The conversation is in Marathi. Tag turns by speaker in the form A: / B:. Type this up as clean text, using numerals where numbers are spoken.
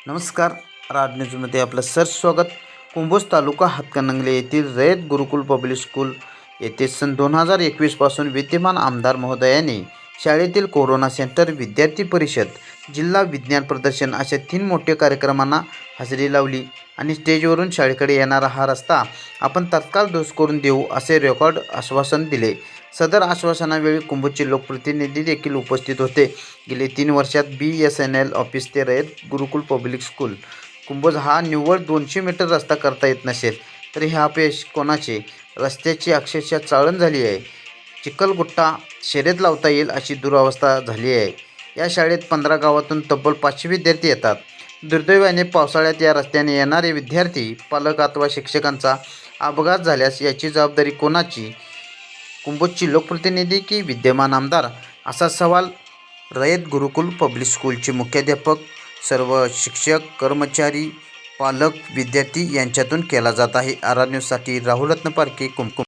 A: नमस्कार. राज न्यूजमध्ये आपलं स्वागत. कुंभोज तालुका हातकणंगले येथील रयत गुरुकुल पब्लिक स्कूल येथे सन 2021 पासून विद्यमान आमदार महोदयांनी शाळेतील कोरोना सेंटर, विद्यार्थी परिषद, जिल्हा विज्ञान प्रदर्शन अशा 3 मोठ्या कार्यक्रमांना हजेरी लावली आणि स्टेजवरून शाळेकडे येणारा हा रस्ता आपण तत्काळ दुरुस्त करून देऊ असे रेकॉर्ड आश्वासन दिले. सदर आश्वासनावेळी कुंभोजचे लोकप्रतिनिधी देखील उपस्थित होते. गेले 3 वर्षात BSNL ऑफिस ते रयत गुरुकुल पब्लिक स्कूल कुंभोज हा निव्वळ 200 मीटर रस्ता करता येत नसेल तर हे अपयश कोणाचे? रस्त्याची अक्षरशः चाळण झाली आहे. चिखलगुट्टा शर्यत लावता येईल अशी दुरावस्था झाली आहे. या शाळेत 15 गावातून तब्बल 500 विद्यार्थी येतात. दुर्दैवाने पावसाळ्यात या रस्त्याने येणारे विद्यार्थी, पालक अथवा शिक्षकांचा अपघात झाल्यास याची जबाबदारी कोणाची? कुंभोजची लोकप्रतिनिधी की विद्यमान आमदार, असा सवाल रयत गुरुकुल पब्लिक स्कूलचे मुख्याध्यापक, सर्व शिक्षक, कर्मचारी, पालक, विद्यार्थी यांच्यातून केला जात आहे. आर न्यूजसाठी राहुल रत्नपारखे, कुमकुम.